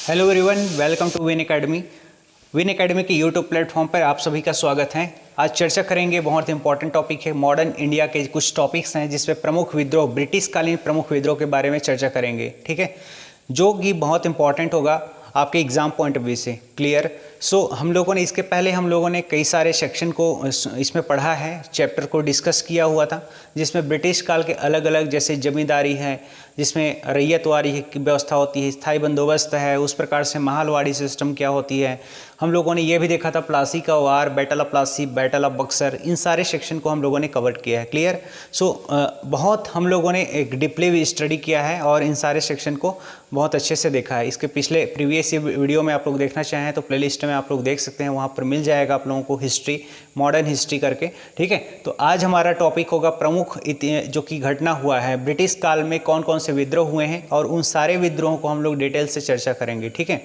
Hello everyone, welcome to win academy. Win academy के YouTube platform पर आप सभी का स्वागत है। आज चर्चा करेंगे, बहुत इंपॉर्टेंट टॉपिक है। मॉडर्न इंडिया के कुछ टॉपिक्स हैं जिसमें प्रमुख विद्रोह, ब्रिटिश कालीन प्रमुख विद्रोह के बारे में चर्चा करेंगे, ठीक है, जो कि बहुत इंपॉर्टेंट होगा आपके एग्जाम पॉइंट ऑफ व्यू से। क्लियर? सो हम लोगों ने इसके पहले कई सारे सेक्शन को इसमें पढ़ा है, चैप्टर को डिस्कस किया हुआ था, जिसमें ब्रिटिश काल के अलग अलग, जैसे जमींदारी है, जिसमें रैयतवारी की व्यवस्था होती है, स्थायी बंदोबस्त है, उस प्रकार से महलवाड़ी सिस्टम क्या होती है। हम लोगों ने ये भी देखा था प्लासी का war, battle of Plassey, battle of Buxar, इन सारे सेक्शन को हम लोगों ने कवर किया है। क्लियर? सो बहुत हम लोगों ने एक डीपली भी स्टडी किया है और इन सारे सेक्शन को बहुत अच्छे से देखा है। इसके पिछले प्रीवियस वीडियो में आप लोग देखना चाहें तो प्लेलिस्ट में आप लोग देख सकते हैं, वहाँ पर मिल जाएगा आप लोगों को हिस्ट्री, मॉडर्न हिस्ट्री करके, ठीक है। तो आज हमारा टॉपिक होगा प्रमुख जो कि घटना हुआ है ब्रिटिश काल में, कौन कौन से विद्रोह हुए हैं, और उन सारे विद्रोहों को हम लोग डिटेल से चर्चा करेंगे, ठीक है।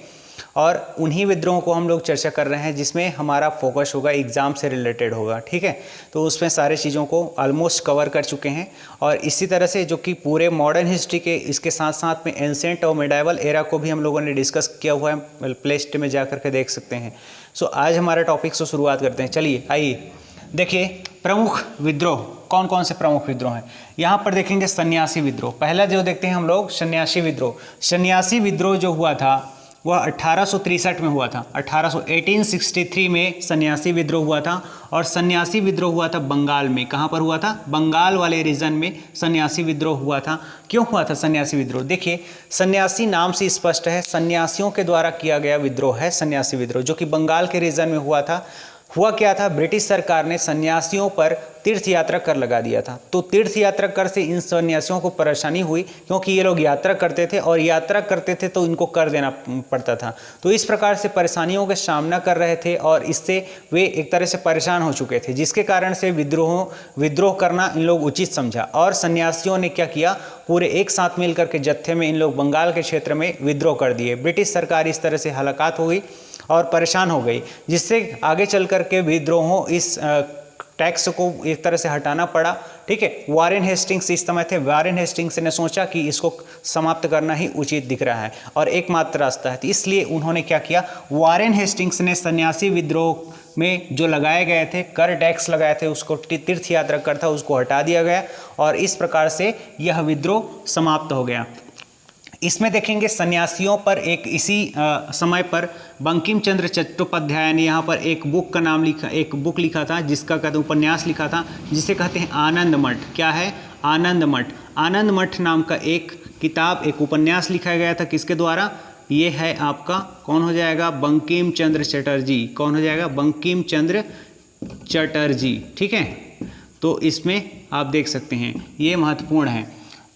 और उन्हीं विद्रोहों को हम लोग चर्चा कर रहे हैं जिसमें हमारा फोकस होगा, एग्जाम से रिलेटेड होगा, ठीक है। तो उसमें सारे चीज़ों को ऑलमोस्ट कवर कर चुके हैं। और इसी तरह से जो कि पूरे मॉडर्न हिस्ट्री के इसके साथ साथ में एंसेंट और मिडाइवल एरा को भी हम लोगों ने डिस्कस किया हुआ है, प्लेलिस्ट में जा करके देख सकते हैं। सो आज हमारा टॉपिक से शुरुआत करते हैं। चलिए आइए देखिए, प्रमुख विद्रोह कौन कौन से प्रमुख विद्रोह हैं। यहाँ पर देखेंगे सन्यासी विद्रोह। पहला जो देखते हैं हम लोग सन्यासी विद्रोह। सन्यासी विद्रोह जो हुआ था वह 1863 में हुआ था। 1863 में सन्यासी विद्रोह हुआ था। और सन्यासी विद्रोह हुआ था बंगाल में। कहाँ पर हुआ था? बंगाल वाले रीजन में सन्यासी विद्रोह हुआ था। क्यों हुआ था सन्यासी विद्रोह? देखिए, सन्यासी नाम से स्पष्ट है, सन्यासियों के द्वारा किया गया विद्रोह है सन्यासी विद्रोह, जो कि बंगाल के रीजन में हुआ था। हुआ क्या था? ब्रिटिश सरकार ने सन्यासियों पर तीर्थ यात्रा कर लगा दिया था। तो तीर्थ यात्रा कर से इन सन्यासियों को परेशानी हुई, क्योंकि ये लोग यात्रा करते थे और यात्रा करते थे तो इनको कर देना पड़ता था। तो इस प्रकार से परेशानियों का सामना कर रहे थे और इससे वे एक तरह से परेशान हो चुके थे, जिसके कारण से विद्रोह करना इन लोग उचित समझा। और सन्यासियों ने क्या किया? पूरे एक साथ मिलकर के जत्थे में इन लोग बंगाल के क्षेत्र में विद्रोह कर दिए। ब्रिटिश सरकार इस तरह से हलाकात हो गई और परेशान हो गई, जिससे आगे चल कर के विद्रोहों इस टैक्स को एक तरह से हटाना पड़ा, ठीक है। वारेन हेस्टिंग्स इस समय थे। वारेन हेस्टिंग्स ने सोचा कि इसको समाप्त करना ही उचित दिख रहा है और एकमात्र रास्ता है, तो इसलिए उन्होंने क्या किया? वारेन हेस्टिंग्स ने सन्यासी विद्रोह में जो लगाए गए थे कर, टैक्स लगाए थे, उसको तीर्थ यात्रा कर था उसको हटा दिया गया और इस प्रकार से यह विद्रोह समाप्त हो गया। इसमें देखेंगे सन्यासियों पर इसी समय पर बंकिम चंद्र चट्टोपाध्याय ने यहाँ पर एक बुक लिखा था, जिसका कहते हैं उपन्यास लिखा था, जिसे कहते हैं आनंद मठ। क्या है? आनंद मठ। आनंद मठ नाम का एक किताब, एक उपन्यास लिखा गया था। किसके द्वारा? ये है आपका, कौन हो जाएगा? बंकिम चंद्र चटर्जी। कौन हो जाएगा? बंकिम चंद्र चटर्जी, ठीक है। तो इसमें आप देख सकते हैं ये महत्वपूर्ण है।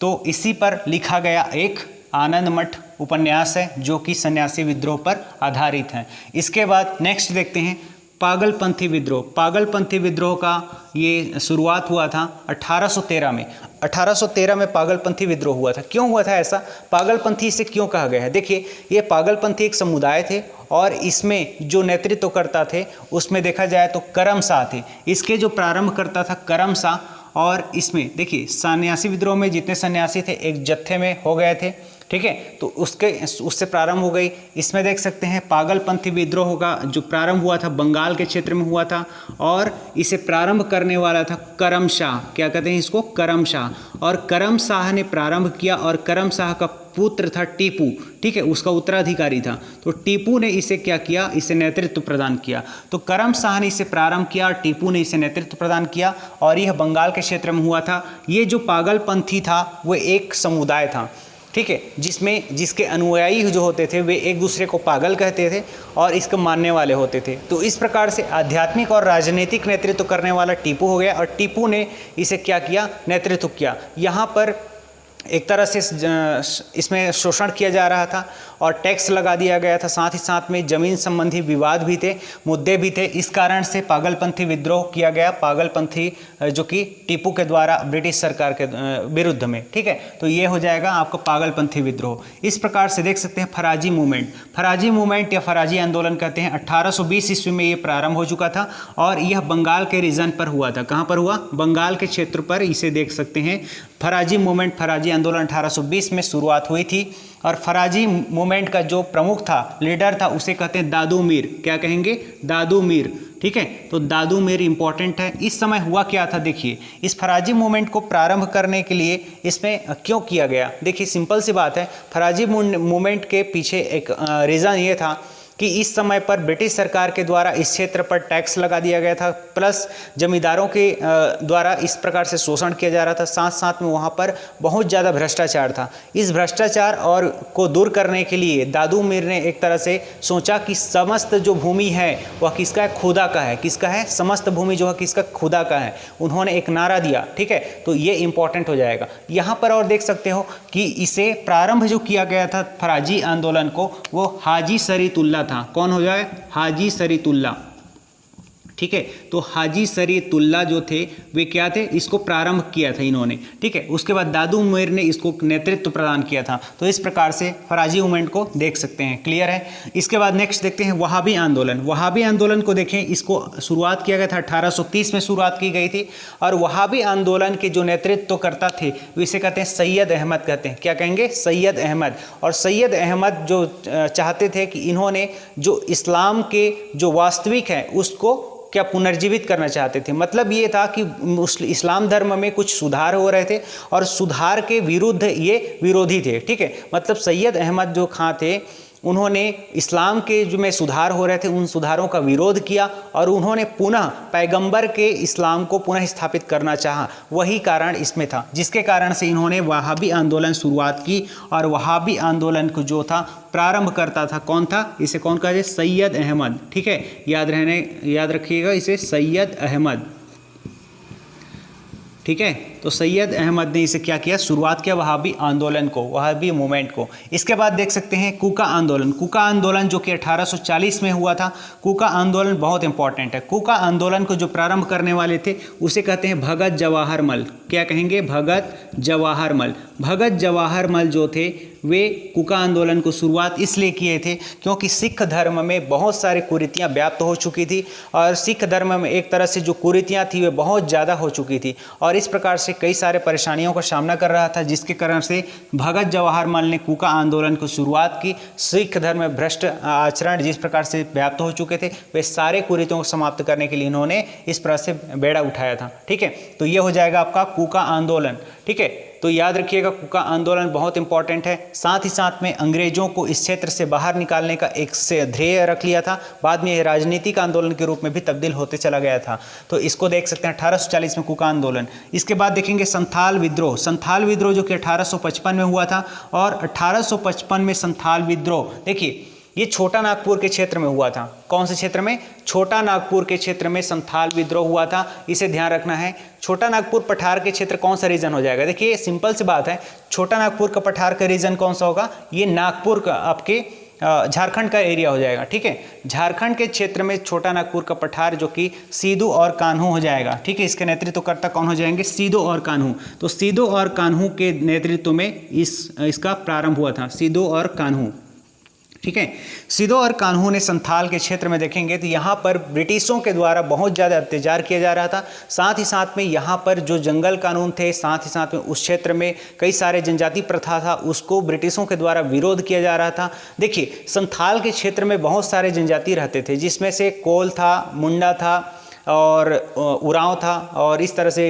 तो इसी पर लिखा गया एक आनंद मठ उपन्यास है, जो कि सन्यासी विद्रोह पर आधारित है। इसके बाद नेक्स्ट देखते हैं पागलपंथी विद्रोह। पागलपंथी विद्रोह का ये शुरुआत हुआ था 1813 में। 1813 में पागलपंथी विद्रोह हुआ था। क्यों हुआ था ऐसा? पागलपंथी इसे क्यों कहा गया है? देखिए, ये पागलपंथी एक समुदाय थे और इसमें जो नेतृत्व करता थे उसमें देखा जाए तो करम शाह थे। इसके जो प्रारंभ करता था करम शाह। और इसमें देखिए, सन्यासी विद्रोह में जितने सन्यासी थे एक जत्थे में हो गए थे, ठीक है। तो उससे प्रारंभ हो गई। इसमें देख सकते हैं पागलपंथी विद्रोह का जो प्रारंभ हुआ था बंगाल के क्षेत्र में हुआ था और इसे प्रारंभ करने वाला था करम शाह। क्या कहते हैं इसको? करम शाह। और करम शाह ने प्रारंभ किया और करम शाह का पुत्र था टीपू, ठीक है, उसका उत्तराधिकारी था। तो टीपू ने इसे क्या किया? इसे नेतृत्व प्रदान किया। तो करम शाह ने इसे प्रारंभ किया और टीपू ने इसे नेतृत्व प्रदान किया और यह बंगाल के क्षेत्र में हुआ था। ये जो पागलपंथी था वो एक समुदाय था, ठीक है, जिसके अनुयायी जो होते थे वे एक दूसरे को पागल कहते थे और इसको मानने वाले होते थे। तो इस प्रकार से आध्यात्मिक और राजनीतिक नेतृत्व करने वाला टीपू हो गया और टीपू ने इसे क्या किया? नेतृत्व किया। यहाँ पर एक तरह से इसमें शोषण किया जा रहा था और टैक्स लगा दिया गया था, साथ ही साथ में ज़मीन संबंधी विवाद भी थे, मुद्दे भी थे। इस कारण से पागलपंथी विद्रोह किया गया, पागलपंथी जो कि टीपू के द्वारा ब्रिटिश सरकार के विरुद्ध में, ठीक है। तो ये हो जाएगा आपका पागलपंथी विद्रोह। इस प्रकार से देख सकते हैं फराजी मूवमेंट। फराजी मूवमेंट या फराजी आंदोलन कहते हैं, 1820 ईस्वी में ये प्रारंभ हो चुका था और यह बंगाल के रीजन पर हुआ था। कहाँ पर हुआ? बंगाल के क्षेत्र पर। इसे देख सकते हैं फराजी मूवमेंट, फराजी आंदोलन 1820 में शुरुआत हुई थी और फराजी मूवमेंट का जो प्रमुख था, लीडर था, उसे कहते हैं दादू मीर। क्या कहेंगे? दादू मीर। ठीक है, तो दादू मीर इंपॉर्टेंट है। इस समय हुआ क्या था, देखिए इस फराजी मूवमेंट को प्रारंभ करने के लिए इसमें क्यों किया गया? देखिए सिंपल सी बात है, फराजी मूवमेंट के पीछे एक रीज़न ये था कि इस समय पर ब्रिटिश सरकार के द्वारा इस क्षेत्र पर टैक्स लगा दिया गया था, प्लस जमींदारों के द्वारा इस प्रकार से शोषण किया जा रहा था, साथ साथ में वहाँ पर बहुत ज़्यादा भ्रष्टाचार था। इस भ्रष्टाचार और को दूर करने के लिए दादू मीर ने एक तरह से सोचा कि समस्त जो भूमि है वह किसका है? खुदा का है। किसका है? समस्त भूमि जो है किसका? खुदा का है। उन्होंने एक नारा दिया। ठीक है, तो ये इंपॉर्टेंट हो जाएगा यहाँ पर। और देख सकते हो कि इसे प्रारंभ जो किया गया था फराजी आंदोलन को, वो हाजी शरीतुल्लाह था। कौन हो जाए? हाजी शरीतुल्लाह। ठीक है, तो हाजी शरीतुल्लाह जो थे वे क्या थे? इसको प्रारंभ किया था इन्होंने। ठीक है, उसके बाद दादू मीर ने इसको नेतृत्व प्रदान किया था। तो इस प्रकार से फराजी मूवमेंट को देख सकते हैं। क्लियर है? इसके बाद नेक्स्ट देखते हैं वहाबी आंदोलन। वहाबी आंदोलन को देखें, इसको शुरुआत किया गया था 1830 में शुरुआत की गई थी और वहाबी आंदोलन के जो नेतृत्व करता थे इसे कहते हैं सैयद अहमद कहते हैं। क्या कहेंगे? सैयद अहमद। और सैयद अहमद जो चाहते थे कि इन्होंने जो इस्लाम के जो वास्तविक है उसको क्या पुनर्जीवित करना चाहते थे। मतलब ये था कि इस्लाम धर्म में कुछ सुधार हो रहे थे और सुधार के विरुद्ध ये विरोधी थे। ठीक है, मतलब सैयद अहमद जो खां थे उन्होंने इस्लाम के जो में सुधार हो रहे थे उन सुधारों का विरोध किया और उन्होंने पुनः पैगंबर के इस्लाम को पुनः स्थापित करना चाहा। वही कारण इसमें था जिसके कारण से इन्होंने वहाबी आंदोलन शुरुआत की। और वहाबी आंदोलन को जो था प्रारंभ करता था कौन था? इसे कौन कहा जाए? सैयद अहमद। ठीक है, याद रखिएगा इसे, सैयद अहमद। ठीक है, तो सैयद अहमद ने इसे क्या किया? शुरुआत किया वहाबी आंदोलन को, वहाबी मूवमेंट को। इसके बाद देख सकते हैं कूका आंदोलन। कूका आंदोलन जो कि 1840 में हुआ था। कूका आंदोलन बहुत इंपॉर्टेंट है। कूका आंदोलन को जो प्रारंभ करने वाले थे उसे कहते हैं भगत जवाहर मल। क्या कहेंगे? भगत जवाहर मल। भगत जवाहर मल जो थे वे कूका आंदोलन को शुरुआत इसलिए किए थे क्योंकि सिख धर्म में बहुत सारी कुरीतियाँ व्याप्त हो चुकी थी और सिख धर्म में एक तरह से जो कुरीतियाँ थी वे बहुत ज़्यादा हो चुकी थी और इस प्रकार से कई सारे परेशानियों का सामना कर रहा था, जिसके कारण से भगत जवाहर मल ने कूका आंदोलन को शुरुआत की। सिख धर्म में भ्रष्ट आचरण जिस प्रकार से व्याप्त हो चुके थे वे सारे कुरीतियों को समाप्त करने के लिए इन्होंने इस प्रकार से बेड़ा उठाया था। ठीक है, तो ये हो जाएगा आपका कूका आंदोलन। ठीक है, तो याद रखिएगा कूका आंदोलन बहुत इंपॉर्टेंट है। साथ ही साथ में अंग्रेजों को इस क्षेत्र से बाहर निकालने का एक से ध्येय रख लिया था। बाद में यह राजनीतिक आंदोलन के रूप में भी तब्दील होते चला गया था। तो इसको देख सकते हैं 1840 में कूका आंदोलन। इसके बाद देखेंगे संथाल विद्रोह। संथाल विद्रोह जो कि 1855 में हुआ था और 1855 में संथाल विद्रोह, देखिए ये छोटा नागपुर के क्षेत्र में हुआ था। कौन से क्षेत्र में? छोटा नागपुर के क्षेत्र में संथाल विद्रोह हुआ था। इसे ध्यान रखना है। छोटा नागपुर पठार के क्षेत्र कौन सा रीजन हो जाएगा? देखिए सिंपल सी बात है, छोटा नागपुर का पठार का रीजन कौन सा होगा? ये नागपुर का आपके झारखंड का एरिया हो जाएगा। ठीक है, झारखंड के क्षेत्र में छोटा नागपुर का पठार जो कि सीधू और कान्हू हो जाएगा। ठीक है, इसके नेतृत्वकर्ता कौन हो जाएंगे? सीधू और कान्हू। तो सीधू और कान्हू के नेतृत्व में इसका प्रारंभ हुआ था, सीधू और कान्हू। ठीक है, सीधू और कान्हू ने संथाल के क्षेत्र में देखेंगे तो यहाँ पर ब्रिटिशों के द्वारा बहुत ज़्यादा अत्याचार किया जा रहा था। साथ ही साथ में यहाँ पर जो जंगल कानून थे, साथ ही साथ में उस क्षेत्र में कई सारे जनजाति प्रथा था, उसको ब्रिटिशों के द्वारा विरोध किया जा रहा था। देखिए संथाल के क्षेत्र में बहुत सारे जनजाति रहते थे, जिसमें से कोल था, मुंडा था और उरांव था और इस तरह से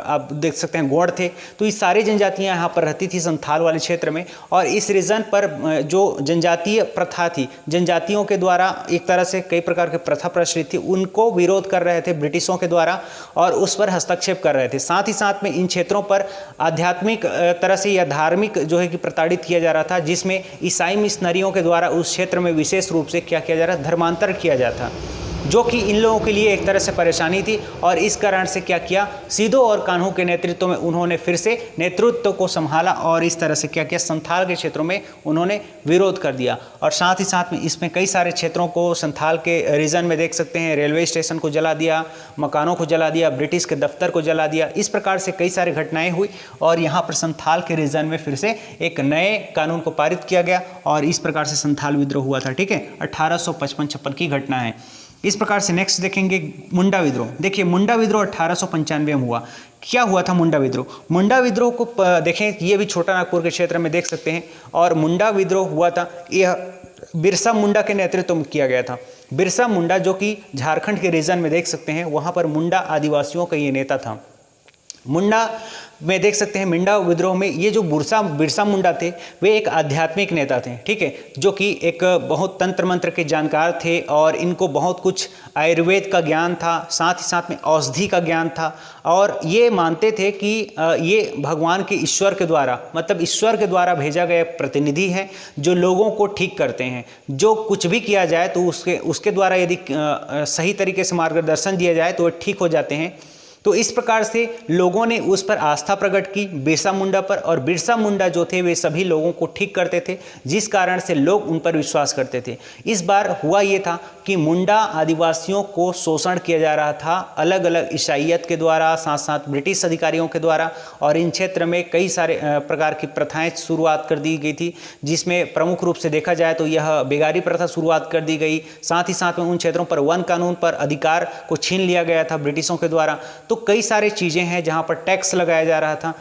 आप देख सकते हैं गोंड थे। तो ये सारी जनजातियां यहाँ पर रहती थी संथाल वाले क्षेत्र में और इस रीजन पर जो जनजातीय प्रथा थी, जनजातियों के द्वारा एक तरह से कई प्रकार की प्रथा प्रचलित थी, उनको विरोध कर रहे थे ब्रिटिशों के द्वारा और उस पर हस्तक्षेप कर रहे थे। साथ ही साथ में इन क्षेत्रों पर आध्यात्मिक तरह से या धार्मिक जो है कि प्रताड़ित किया जा रहा था, जिसमें ईसाई मिशनरियों के द्वारा उस क्षेत्र में विशेष रूप से क्या किया जा रहा था? धर्मांतर किया जाता, जो कि इन लोगों के लिए एक तरह से परेशानी थी। और इस कारण से क्या किया? सीधू और कान्हू के नेतृत्व में उन्होंने फिर से नेतृत्व को संभाला और इस तरह से क्या किया? संथाल के क्षेत्रों में उन्होंने विरोध कर दिया। और साथ ही साथ में इसमें कई सारे क्षेत्रों को संथाल के रीजन में देख सकते हैं, रेलवे स्टेशन को जला दिया, मकानों को जला दिया, ब्रिटिश के दफ्तर को जला दिया। इस प्रकार से कई सारी घटनाएं हुई और यहाँ पर संथाल के रीजन में फिर से एक नए कानून को पारित किया गया और इस प्रकार से संथाल विद्रोह हुआ था। ठीक है, 1855-56 की घटना है। इस प्रकार से नेक्स्ट देखेंगे मुंडा विद्रोह। देखिए मुंडा विद्रोह 1895 में हुआ। क्या हुआ था मुंडा विद्रोह? मुंडा विद्रोह को देखें, ये भी छोटा नागपुर के क्षेत्र में देख सकते हैं। और मुंडा विद्रोह हुआ था, यह बिरसा मुंडा के नेतृत्व में किया गया था। बिरसा मुंडा जो कि झारखंड के रीजन में देख सकते हैं, वहाँ पर मुंडा आदिवासियों का ये नेता था। मुंडा में देख सकते हैं मुंडा विद्रोह में ये जो बिरसा मुंडा थे वे एक आध्यात्मिक नेता थे, ठीक है, जो कि एक बहुत तंत्र मंत्र के जानकार थे और इनको बहुत कुछ आयुर्वेद का ज्ञान था, साथ ही साथ में औषधि का ज्ञान था। और ये मानते थे कि ये भगवान के ईश्वर के द्वारा, मतलब ईश्वर के द्वारा भेजा गया प्रतिनिधि है जो लोगों को ठीक करते हैं। जो कुछ भी किया जाए तो उसके द्वारा यदि सही तरीके से मार्गदर्शन दिया जाए तो वो ठीक हो जाते हैं। तो इस प्रकार से लोगों ने उस पर आस्था प्रकट की, बिरसा मुंडा पर। और बिरसा मुंडा जो थे वे सभी लोगों को ठीक करते थे, जिस कारण से लोग उन पर विश्वास करते थे। इस बार हुआ ये था कि मुंडा आदिवासियों को शोषण किया जा रहा था, अलग अलग ईसाईयत के द्वारा, साथ साथ ब्रिटिश अधिकारियों के द्वारा। और इन क्षेत्र में कई सारे प्रकार की प्रथाएं शुरुआत कर दी गई थी, जिसमें प्रमुख रूप से देखा जाए तो यह बेगारी प्रथा शुरुआत कर दी गई। साथ ही साथ में उन क्षेत्रों पर वन कानून पर अधिकार को छीन लिया गया था ब्रिटिशों के द्वारा। तो कई सारी चीज़ें हैं जहां पर टैक्स लगाया जा रहा था।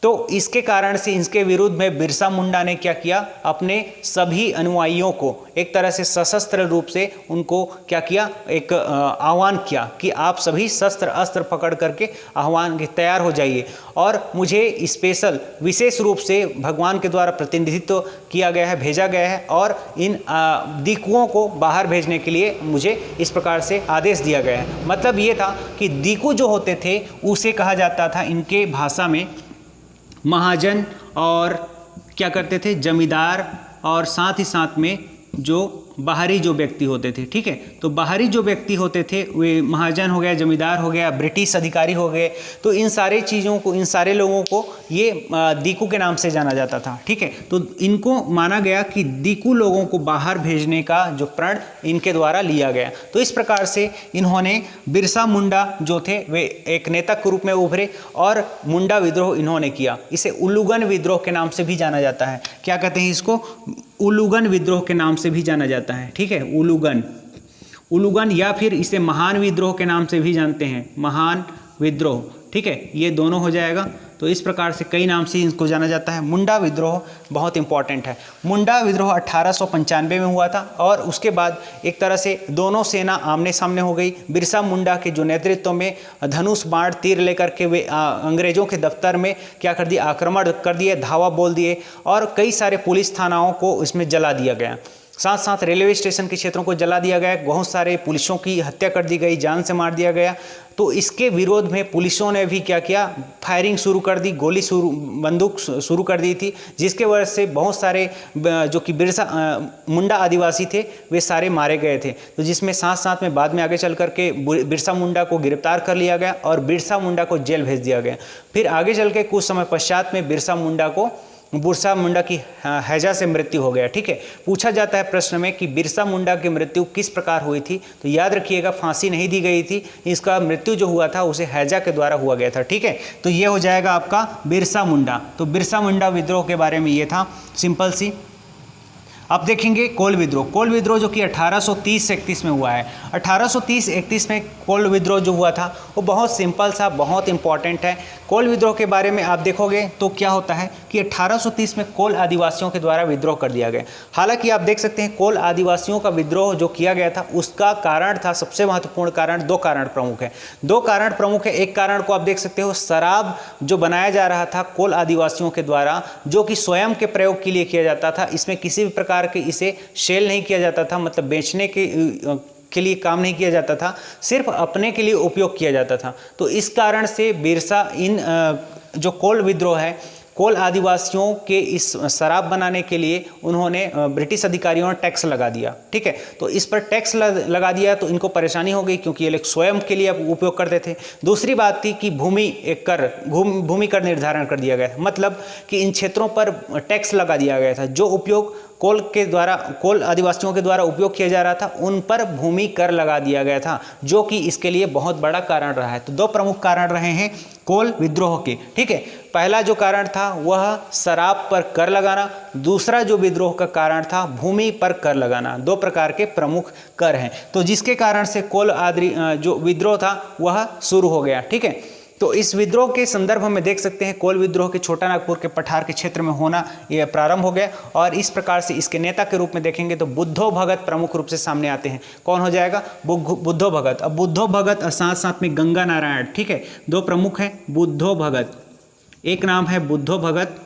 तो इसके कारण से इसके विरुद्ध में बिरसा मुंडा ने क्या किया, अपने सभी अनुयायियों को एक तरह से सशस्त्र रूप से उनको क्या किया, एक आह्वान किया कि आप सभी शस्त्र अस्त्र पकड़ करके आह्वान के तैयार हो जाइए और मुझे स्पेशल विशेष रूप से भगवान के द्वारा प्रतिनिधित्व किया गया है, भेजा गया है और इन दीकुओं को बाहर भेजने के लिए मुझे इस प्रकार से आदेश दिया गया है। मतलब ये था कि दीकू जो होते थे उसे कहा जाता था इनके भाषा में महाजन, और क्या करते थे जमींदार, और साथ ही साथ में जो बाहरी जो व्यक्ति होते थे, ठीक है। तो बाहरी जो व्यक्ति होते थे वे महाजन हो गया, जमींदार हो गया, ब्रिटिश अधिकारी हो गए। तो इन सारे चीज़ों को, इन सारे लोगों को ये दीकू के नाम से जाना जाता था, ठीक है। तो इनको माना गया कि दीकू लोगों को बाहर भेजने का जो प्रण इनके द्वारा लिया गया। तो इस प्रकार से इन्होंने बिरसा मुंडा जो थे वे एक नेता के रूप में उभरे और मुंडा विद्रोह इन्होंने किया। इसे उल्लूगन विद्रोह के नाम से भी जाना जाता है। क्या कहते हैं इसको? उल्लूगन विद्रोह के नाम से भी जाना जाता है, ठीक है। उल्लूगन या फिर इसे महान विद्रोह के नाम से भी जानते हैं, महान विद्रोह, ठीक है। ये दोनों हो जाएगा। तो इस प्रकार से कई नाम से इसको जाना जाता है। मुंडा विद्रोह बहुत इंपॉर्टेंट है। मुंडा विद्रोह 1895 में हुआ था और उसके बाद एक तरह से दोनों सेना आमने सामने हो गई। बिरसा मुंडा के जो नेतृत्व में धनुष बाण तीर लेकर के वे अंग्रेजों के दफ्तर में क्या कर दिया, आक्रमण कर दिए, धावा बोल दिए और कई सारे पुलिस थानाओं को इसमें जला दिया गया। साथ साथ रेलवे स्टेशन के क्षेत्रों को जला दिया गया, बहुत सारे पुलिसों की हत्या कर दी गई, जान से मार दिया गया। तो इसके विरोध में पुलिसों ने भी क्या किया, फायरिंग शुरू कर दी, बंदूक शुरू कर दी थी, जिसके वजह से बहुत सारे जो कि बिरसा मुंडा आदिवासी थे वे सारे मारे गए थे। तो जिसमें साथ साथ में बाद में आगे चल करके बिरसा मुंडा को गिरफ्तार कर लिया गया और बिरसा मुंडा को जेल भेज दिया गया। फिर आगे चल के कुछ समय पश्चात में बिरसा मुंडा की हैजा से मृत्यु हो गया, ठीक है। पूछा जाता है प्रश्न में कि बिरसा मुंडा की मृत्यु किस प्रकार हुई थी, तो याद रखिएगा फांसी नहीं दी गई थी, इसका मृत्यु जो हुआ था उसे हैजा के द्वारा हुआ गया था, ठीक है। तो ये हो जाएगा आपका बिरसा मुंडा। तो बिरसा मुंडा विद्रोह के बारे में ये था, सिंपल सी। अब देखेंगे कोल विद्रोह। कोल विद्रोह जो कि 1830-31 में हुआ है। 1830-31 में कोल विद्रोह जो हुआ था वो बहुत सिंपल सा, बहुत इंपॉर्टेंट है। कोल विद्रोह के बारे में आप देखोगे तो क्या होता है कि 1830 में कोल आदिवासियों के द्वारा विद्रोह कर दिया गया। हालांकि आप देख सकते हैं कोल आदिवासियों का विद्रोह जो किया गया था उसका कारण था, सबसे महत्वपूर्ण कारण, दो कारण प्रमुख है। एक कारण को आप देख सकते हो, शराब जो बनाया जा रहा था कोल आदिवासियों के द्वारा, जो कि स्वयं के प्रयोग के लिए किया जाता था। इसमें किसी भी प्रकार के इसे सेल नहीं किया जाता था, मतलब बेचने के लिए काम नहीं किया जाता था, सिर्फ अपने के लिए उपयोग किया जाता था। तो इस कारण से बिरसा जो कोल विद्रोह है, कोल आदिवासियों के इस शराब बनाने के लिए उन्होंने ब्रिटिश अधिकारियों ने टैक्स लगा दिया, ठीक है। तो इस पर टैक्स लगा दिया तो इनको परेशानी हो गई क्योंकि ये लोग स्वयं के लिए उपयोग करते थे। दूसरी बात थी कि भूमि कर निर्धारण कर दिया गया था, मतलब कि इन क्षेत्रों पर टैक्स लगा दिया गया था। जो उपयोग कोल आदिवासियों के द्वारा उपयोग किया जा रहा था उन पर भूमि कर लगा दिया गया था, जो कि इसके लिए बहुत बड़ा कारण रहा है। तो दो प्रमुख कारण रहे हैं, कोल विद्रोह के। ठीक है, पहला जो कारण था वह शराब पर कर लगाना, दूसरा जो विद्रोह का कारण था भूमि पर कर लगाना। दो प्रकार के प्रमुख कर हैं, तो जिसके कारण से कोल आदि जो विद्रोह था वह शुरू हो गया। ठीक है, तो इस विद्रोह के संदर्भ में देख सकते हैं कोल विद्रोह के छोटा नागपुर के पठार के क्षेत्र में होना यह प्रारंभ हो गया, और इस प्रकार से इसके नेता के रूप में देखेंगे तो बुद्धो भगत प्रमुख रूप से सामने आते हैं। कौन हो जाएगा? बुद्धो भगत। अब बुद्धो भगत और साथ साथ में गंगा नारायण। ठीक है, दो प्रमुख हैं बुद्धो भगत, एक नाम है बुद्धो भगत,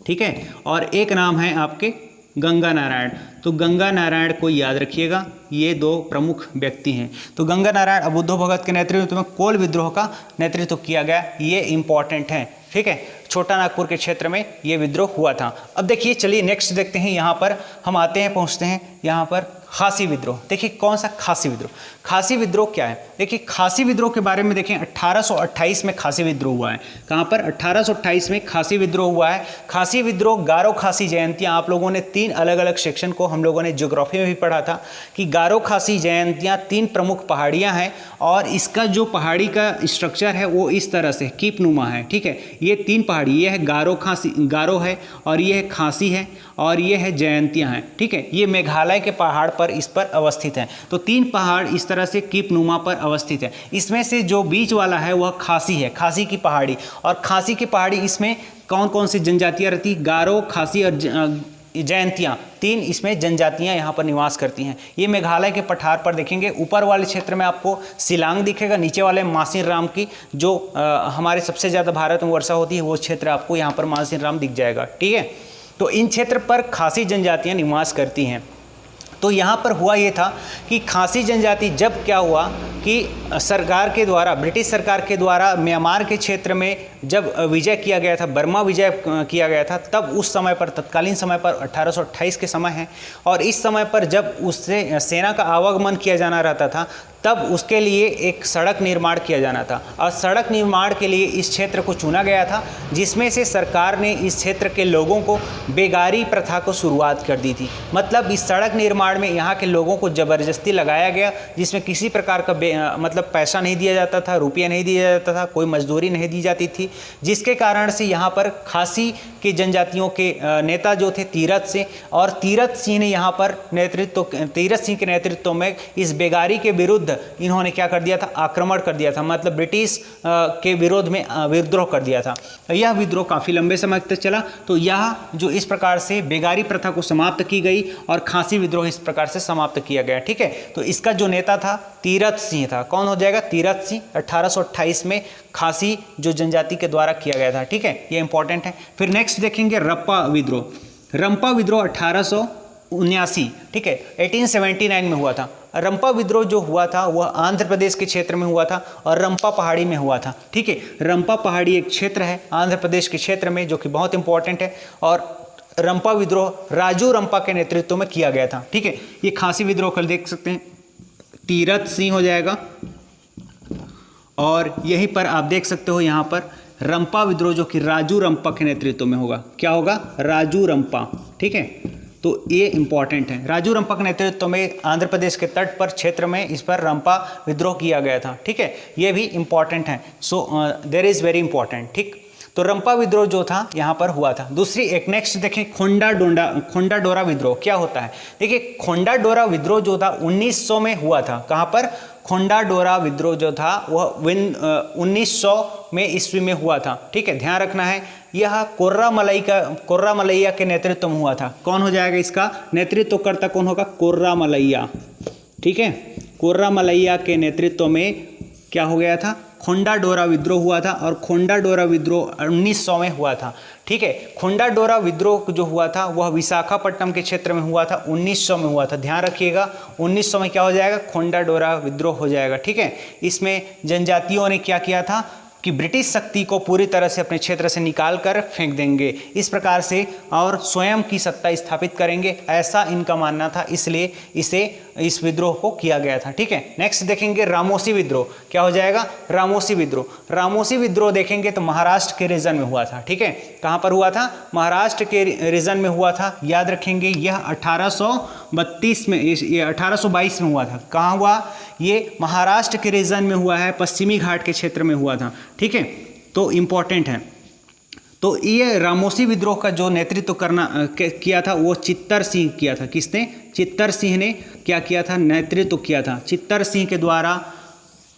ठीक है, और एक नाम है आपके गंगा नारायण। तो गंगा नारायण को याद रखिएगा, ये दो प्रमुख व्यक्ति हैं। तो गंगा नारायण और बुद्धो भगत के नेतृत्व में कोल विद्रोह का नेतृत्व किया गया, ये इंपॉर्टेंट है। ठीक है, छोटा नागपुर के क्षेत्र में ये विद्रोह हुआ था। अब देखिए, चलिए नेक्स्ट देखते हैं, यहाँ पर हम आते हैं, पहुँचते हैं यहाँ पर खासी विद्रोह। देखिए कौन सा खासी विद्रोह, खासी विद्रोह क्या है? देखिए खासी विद्रोह के बारे में देखें, 1828 में खासी विद्रोह हुआ है। कहाँ पर? 1828 में खासी विद्रोह हुआ है। खासी विद्रोह, गारो खासी जयंतियाँ, आप लोगों ने 3 अलग अलग सेक्शन को हम लोगों ने ज्योग्राफी में भी पढ़ा था कि गारो खासी जयंतियाँ 3 प्रमुख पहाड़ियाँ हैं, और इसका जो पहाड़ी का स्ट्रक्चर है वो इस तरह से कीपनुमा है। ठीक है, ये 3 पहाड़ी, ये है गारो खासी, गारो है, और ये है खासी है, और ये है जयंतियाँ हैं। ठीक है, ये मेघालय के पहाड़ पर इस पर अवस्थित हैं। तो 3 पहाड़ इस तरह से कीपनुमा पर अवस्थित है। इसमें से जो बीच वाला है वह खासी है, खासी की पहाड़ी। और खासी की पहाड़ी, इसमें कौन कौन सी जनजातियाँ रहती? गारो, खासी और जयंतियाँ, 3 इसमें जनजातियाँ यहाँ पर निवास करती हैं। ये मेघालय के पठार पर देखेंगे, ऊपर वाले क्षेत्र में आपको शिलांग दिखेगा, नीचे वाले मासिन राम की जो हमारे सबसे ज़्यादा भारत में वर्षा होती है वो क्षेत्र आपको यहाँ पर मासिन राम दिख जाएगा। ठीक है, तो इन क्षेत्र पर खासी जनजातियाँ निवास करती हैं। तो यहाँ पर हुआ ये था कि खासी जनजाति, जब क्या हुआ कि सरकार के द्वारा, ब्रिटिश सरकार के द्वारा म्यांमार के क्षेत्र में जब विजय किया गया था, बर्मा विजय किया गया था, तब उस समय पर, तत्कालीन समय पर 1828 के समय है, और इस समय पर जब उससे सेना का आवागमन किया जाना रहता था, तब उसके लिए एक सड़क निर्माण किया जाना था, और सड़क निर्माण के लिए इस क्षेत्र को चुना गया था, जिसमें से सरकार ने इस क्षेत्र के लोगों को बेगारी प्रथा को शुरुआत कर दी थी। मतलब इस सड़क निर्माण में यहाँ के लोगों को ज़बरदस्ती लगाया गया, जिसमें किसी प्रकार का मतलब पैसा नहीं दिया जाता था, रुपया नहीं दिया जाता था, कोई मजदूरी नहीं दी जाती थी, जिसके कारण से यहाँ पर खासी के जनजातियों के नेता जो थे तीरथ सिंह, और तीरथ सिंह ने यहाँ पर तीरथ सिंह के नेतृत्व में इस बेगारी के विरुद्ध इन्होंने क्या कर दिया था? आक्रमण कर दिया था, मतलब ब्रिटिश के विरोध में विद्रोह कर दिया था। यह विद्रोह काफ़ी लंबे समय तक चला। तो यह जो इस प्रकार से बेगारी प्रथा को समाप्त की गई, और खासी विद्रोह इस प्रकार से समाप्त किया गया। ठीक है, तो इसका जो नेता था तीरथ सिंह था। कौन हो जाएगा? तीरथ सिंह। 1828 में खासी जो जनजाति के द्वारा किया गया था। ठीक है, ये इंपॉर्टेंट है। फिर नेक्स्ट देखेंगे रंपा विद्रोह। रंपा विद्रोह 1879, ठीक है, 1879 में हुआ था। रंपा विद्रोह जो हुआ था वह आंध्र प्रदेश के क्षेत्र में हुआ था, और रंपा पहाड़ी में हुआ था। ठीक है, रंपा पहाड़ी एक क्षेत्र है आंध्र प्रदेश के क्षेत्र में, जो कि बहुत इंपॉर्टेंट है, और रंपा विद्रोह राजू रंपा के नेतृत्व में किया गया था। ठीक है, ये खासी विद्रोह कल देख सकते हैं, तीरथ सिंह हो जाएगा, और यहीं पर आप देख सकते हो यहाँ पर रंपा विद्रोह जो कि राजू रंपा के नेतृत्व में होगा। क्या होगा? राजू रंपा। ठीक है, तो ये इंपॉर्टेंट है। राजू रंपा के नेतृत्व में आंध्र प्रदेश के तट पर क्षेत्र में इस पर रंपा विद्रोह किया गया था। ठीक है, ये भी इंपॉर्टेंट है। So there is very important. ठीक, तो रंपा विद्रोह जो था यहाँ पर हुआ था। दूसरी एक नेक्स्ट देखें, खोंडा डोरा विद्रोह क्या होता है? देखिए, खोंडा डोरा विद्रोह जो था 1900 में हुआ था। कहाँ पर? खोंडा डोरा विद्रोह जो था वह 1900 में ईस्वी में हुआ था। ठीक है, ध्यान रखना है, यह कोर्रा मलैया के नेतृत्व में हुआ था। कौन हो जाएगा इसका नेतृत्वकर्ता? कौन होगा? कोर्रा मलैया। ठीक है, कोर्रा मलैया के नेतृत्व में क्या हो गया था? खोंडा डोरा विद्रोह हुआ था, और खोंडा डोरा विद्रोह 1900 में हुआ था। ठीक है, खोंडा डोरा विद्रोह जो हुआ था वह विशाखापट्टनम के क्षेत्र में हुआ था, 1900 में हुआ था। ध्यान रखिएगा, 1900 में क्या हो जाएगा? खोंडा डोरा विद्रोह हो जाएगा। ठीक है, इसमें जनजातियों ने क्या किया था कि ब्रिटिश शक्ति को पूरी तरह से अपने क्षेत्र से निकाल कर फेंक देंगे, इस प्रकार से, और स्वयं की सत्ता स्थापित करेंगे, ऐसा इनका मानना था, इसलिए इस विद्रोह को किया गया था। ठीक है, नेक्स्ट देखेंगे रामोसी विद्रोह। क्या हो जाएगा? रामोसी विद्रोह। रामोसी विद्रोह देखेंगे तो महाराष्ट्र के रीजन में हुआ था। ठीक है, कहाँ पर हुआ था? महाराष्ट्र के रीजन में हुआ था। याद रखेंगे, यह 1832 में, ये 1822 में हुआ था। कहाँ हुआ? ये महाराष्ट्र के रीजन में हुआ है, पश्चिमी घाट के क्षेत्र में हुआ था। ठीक है, तो इम्पॉर्टेंट है। तो ये रामोसी विद्रोह का जो नेतृत्व किया था वो चित्तर सिंह किया था। किसने? चित्तर सिंह ने क्या किया था? नेतृत्व किया था। चित्तर सिंह के द्वारा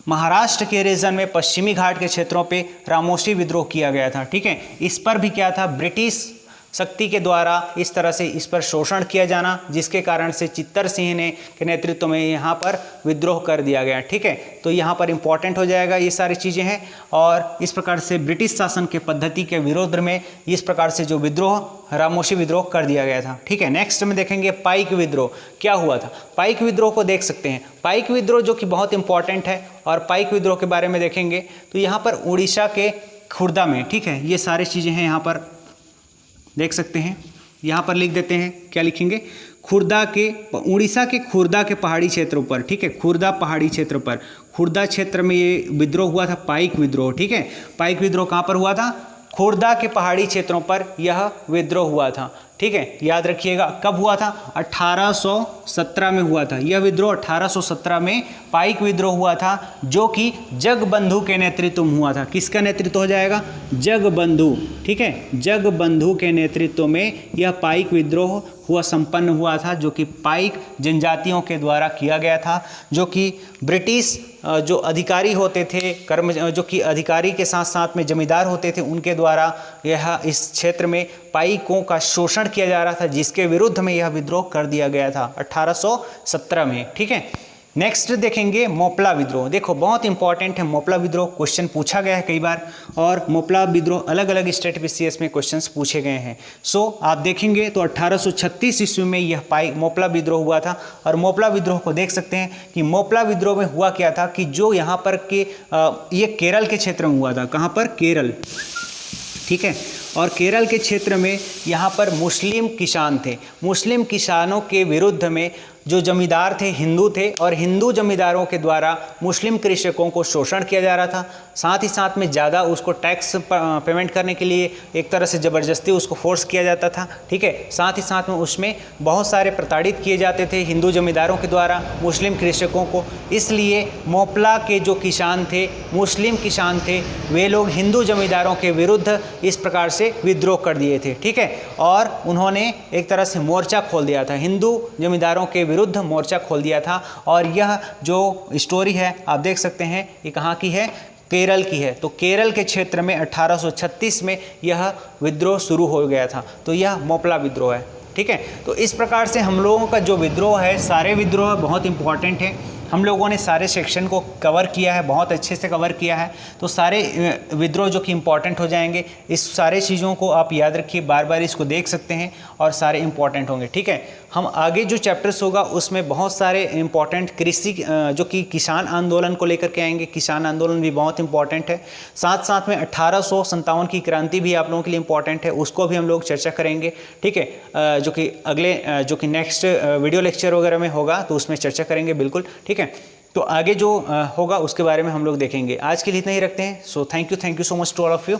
महाराष्ट्र के रीजन में पश्चिमी घाट के क्षेत्रों पे रामोसी विद्रोह किया गया था। ठीक है, इस पर भी क्या था? ब्रिटिश शक्ति के द्वारा इस तरह से इस पर शोषण किया जाना, जिसके कारण से चित्तर सिंह ने के नेतृत्व में यहाँ पर विद्रोह कर दिया गया। ठीक है, तो यहाँ पर इंपॉर्टेंट हो जाएगा, ये सारी चीज़ें हैं। और इस प्रकार से ब्रिटिश शासन के पद्धति के विरोध में इस प्रकार से जो विद्रोह, रामोसी विद्रोह कर दिया गया था। ठीक है, नेक्स्ट में देखेंगे पाइक विद्रोह क्या हुआ था। पाइक विद्रोह को देख सकते हैं। पाइक विद्रोह जो कि बहुत इंपॉर्टेंट है, और पाइक विद्रोह के बारे में देखेंगे तो यहाँ पर उड़ीसा के खुर्दा में, ठीक है, ये सारी चीज़ें हैं, यहाँ पर देख सकते हैं। यहाँ पर लिख देते हैं, क्या लिखेंगे? खुर्दा के, उड़ीसा के खुर्दा के पहाड़ी क्षेत्रों पर, ठीक है, खुर्दा पहाड़ी क्षेत्र पर, खुर्दा क्षेत्र में ये विद्रोह हुआ था, पाइक विद्रोह। ठीक है, पाइक विद्रोह कहाँ पर हुआ था? खुर्दा के पहाड़ी क्षेत्रों पर यह विद्रोह हुआ था। ठीक है, याद रखिएगा। कब हुआ था? 1817 में हुआ था यह विद्रोह। 1817 में पाइक विद्रोह हुआ था, जो कि जगबंधु के नेतृत्व में हुआ था। किसका नेतृत्व हो जाएगा? जगबंधु। ठीक है, जगबंधु के नेतृत्व में यह पाइक विद्रोह संपन्न हुआ था, जो कि पाइक जनजातियों के द्वारा किया गया था, जो कि ब्रिटिश जो अधिकारी होते थे, जो कि अधिकारी के साथ साथ में जमींदार होते थे, उनके द्वारा यह इस क्षेत्र में पाइकों का शोषण किया जा रहा था, जिसके विरुद्ध में यह विद्रोह कर दिया गया था 1817 में। ठीक है, नेक्स्ट देखेंगे मोपला विद्रोह। देखो बहुत इंपॉर्टेंट है मोपला विद्रोह, क्वेश्चन पूछा गया है कई बार, और मोपला विद्रोह अलग अलग स्टेट पीसीएस में क्वेश्चंस पूछे गए हैं। सो आप देखेंगे तो 1836 ईस्वी में यह मोपला विद्रोह हुआ था। और मोपला विद्रोह को देख सकते हैं कि मोपला विद्रोह में हुआ क्या था कि जो यहाँ पर के ये केरल के क्षेत्र में हुआ था। कहाँ पर? केरल। ठीक है, और केरल के क्षेत्र में यहाँ पर मुस्लिम किसान थे। मुस्लिम किसानों के विरुद्ध में जो जमींदार थे हिंदू थे, और हिंदू जमींदारों के द्वारा मुस्लिम कृषकों को शोषण किया जा रहा था। साथ ही साथ में ज़्यादा उसको टैक्स पेमेंट करने के लिए एक तरह से ज़बरदस्ती उसको फोर्स किया जाता था। ठीक है, साथ ही साथ में उसमें बहुत सारे प्रताड़ित किए जाते थे हिंदू जमींदारों के द्वारा मुस्लिम कृषकों को। इसलिए मोपला के जो किसान थे, मुस्लिम किसान थे, वे लोग हिंदू जमींदारों के विरुद्ध इस प्रकार से विद्रोह कर दिए थे। ठीक है, और उन्होंने एक तरह से मोर्चा खोल दिया था, हिंदू जमींदारों के विरुद्ध मोर्चा खोल दिया था। और यह जो स्टोरी है आप देख सकते हैं, ये कहाँ की है? केरल की है। तो केरल के क्षेत्र में 1836 में यह विद्रोह शुरू हो गया था। तो यह मोपला विद्रोह है। ठीक है, तो इस प्रकार से हम लोगों का जो विद्रोह है, सारे विद्रोह बहुत इंपॉर्टेंट है। हम लोगों ने सारे सेक्शन को कवर किया है, बहुत अच्छे से कवर किया है। तो सारे विद्रोह जो कि इंपॉर्टेंट हो जाएंगे, इस सारे चीज़ों को आप याद रखिए, बार बार इसको देख सकते हैं और सारे इंपॉर्टेंट होंगे। ठीक है, हम आगे जो चैप्टर्स होगा उसमें बहुत सारे इंपॉर्टेंट कृषि जो कि किसान आंदोलन को लेकर के आएंगे। किसान आंदोलन भी बहुत इंपॉर्टेंट है। साथ साथ में 1857 की क्रांति भी आप लोगों के लिए इंपॉर्टेंट है, उसको भी हम लोग चर्चा करेंगे। ठीक है, जो कि अगले जो कि नेक्स्ट वीडियो लेक्चर वगैरह में होगा तो उसमें चर्चा करेंगे बिल्कुल। ठीक है, तो आगे जो होगा उसके बारे में हम लोग देखेंगे। आज के लिए इतना ही रखते हैं। So thank you so much to all of you.